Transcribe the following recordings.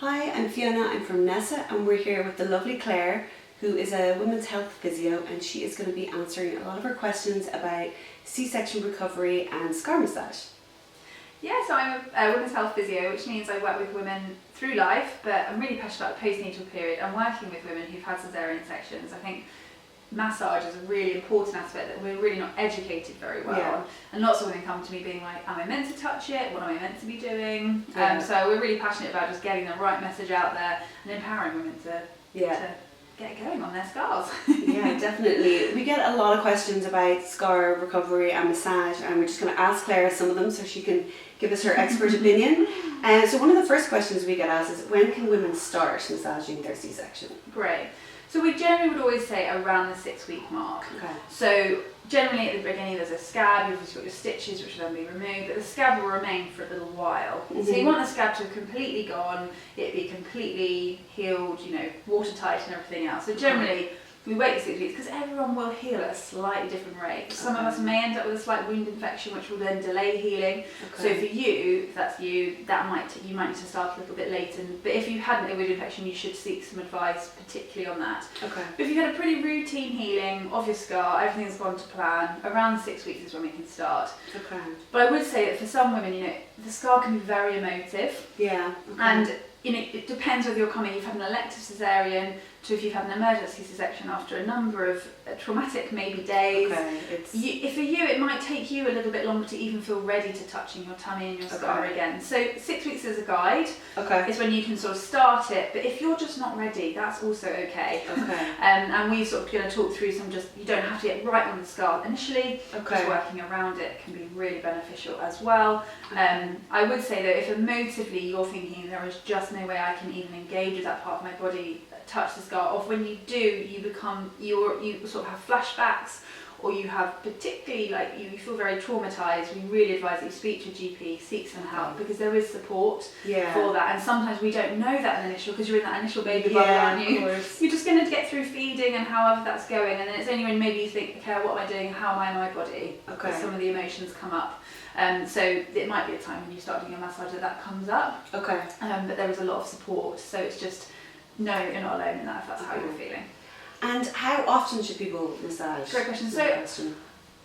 Hi, I'm Fiona, I'm from Nessa, and we're here with the lovely Claire, who is a women's health physio, and she is going to be answering a lot of our questions about C-section recovery and scar massage. Yeah, so I'm a women's health physio, which means I work with women through life, but I'm really passionate about the postnatal period and working with women who've had cesarean sections. I think massage is a really important aspect that we're really not educated very well on. And lots of women come to me being like, am I meant to touch it? What am I meant to be doing? So we're really passionate about just getting the right message out there and empowering women to get going on their scars. Yeah, definitely. We get a lot of questions about scar recovery and massage, and we're just going to ask Claire some of them so she can give us her expert opinion. So one of the first questions we get asked is, when can women start massaging their C-section? Great. So we generally would always say around the 6-week mark. Okay. So generally at the beginning there's a scab, you've obviously got your stitches which will then be removed, but the scab will remain for a little while. Mm-hmm. So you want the scab to have completely gone, it be completely healed, watertight and everything else. So generally we wait 6 weeks because everyone will heal at a slightly different rate. Some of us may end up with a slight wound infection which will then delay healing. So for you, if that's you, you might need to start a little bit later. But if you hadn't a wound infection, you should seek some advice, particularly on that. Okay. But if you've had a pretty routine healing of your scar, everything's gone to plan, around 6 weeks is when we can start. Okay. But I would say that for some women, the scar can be very emotive. Yeah. Okay. And it depends whether you've had an elective cesarean to if you've had an emergency C-section after a number of traumatic maybe days. Okay. If for you, it might take you a little bit longer to even feel ready to touching your tummy and your scar again. So 6 weeks is a guide. Okay. It's when you can sort of start it. But if you're just not ready, that's also okay. Okay. And we're sort of going to talk through you don't have to get right on the scar initially. Okay. Just working around it can be really beneficial as well. I would say that if emotively you're thinking there is just no way I can even engage with that part of my body, touch the scar, or when you do, you sort of have flashbacks, or you have particularly you feel very traumatized, we really advise that you speak to your GP, seek some help, because there is support for that. And sometimes we don't know that initial, because you're in that initial baby bubble, aren't you? You're just going to get through feeding and however that's going, and then it's only when maybe you think, okay, what am I doing, how am I in my body, because some of the emotions come up. So it might be a time when you start doing a massage that comes up. Okay. But there is a lot of support, so it's just, no, you're not alone in that if that's how you're feeling. And how often should people massage? Great question. So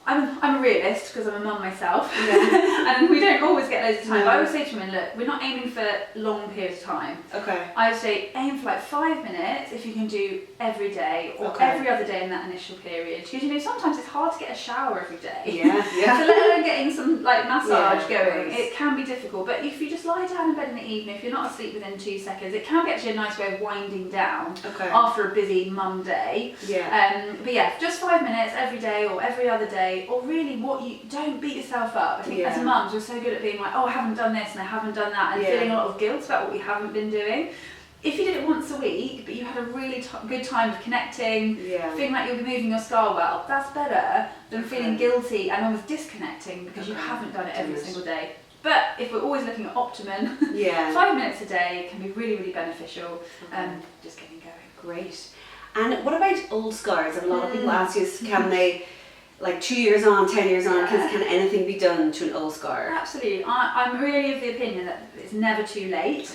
I'm a realist because I'm a mum myself, and we don't always get loads of time. But I would say to women, look, we're not aiming for long periods of time. Okay. I would say aim for 5 minutes if you can do every day or every other day in that initial period. Because sometimes it's hard to get a shower every day. Yeah. So let alone getting some massage going, it can be difficult. But if you just lie down in bed in the evening, if you're not asleep within 2 seconds, it can be actually a nice way of winding down after a busy mum day. Yeah. But yeah, just 5 minutes every day or every other day. Or really don't beat yourself up. I think as mums we're so good at being like, oh, I haven't done this and I haven't done that, and feeling a lot of guilt about what we haven't been doing. If you did it once a week but you had a really good time of connecting, feeling like you'll be moving your scar well, that's better than feeling guilty and almost disconnecting because you haven't done it every single day. But if we're always looking at optimum, 5 minutes a day can be really, really beneficial. Just getting going. Great. And what about old scars? A lot of people ask you, can they 2 years on, 10 years on, can anything be done to an old scar? Absolutely. I'm really of the opinion that it's never too late.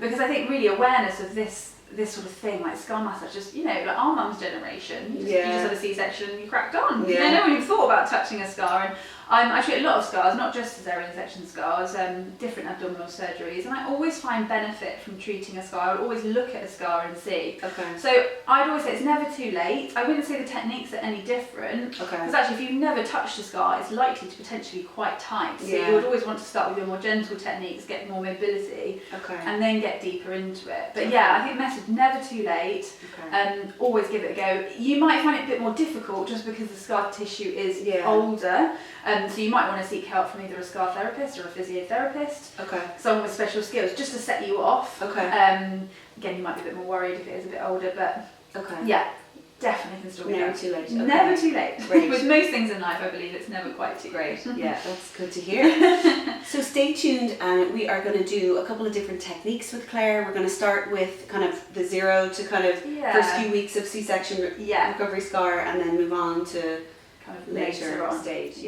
Because I think really awareness of this sort of thing, like scar massage, just, our mum's generation, you just had a C-section and you cracked on. No one even thought about touching a scar. And I treat a lot of scars, not just cesarean section scars, different abdominal surgeries, and I always find benefit from treating a scar. I would always look at a scar and see. So I'd always say it's never too late. I wouldn't say the techniques are any different, because actually if you've never touched a scar, it's likely to potentially be quite tight. So you would always want to start with your more gentle techniques, get more mobility, and then get deeper into it. But I think the message, never too late. Always give it a go. You might find it a bit more difficult just because the scar tissue is older. So you might want to seek help from either a scar therapist or a physiotherapist, someone with special skills, just to set you off. Again, you might be a bit more worried if it is a bit older, but definitely can still be never too late. Never too late. With most things in life, I believe it's never quite too late. Yeah, that's good to hear. So stay tuned, and we are going to do a couple of different techniques with Claire. We're going to start with kind of the 0 to kind of first few weeks of C-section recovery scar, and then move on to kind of later stage.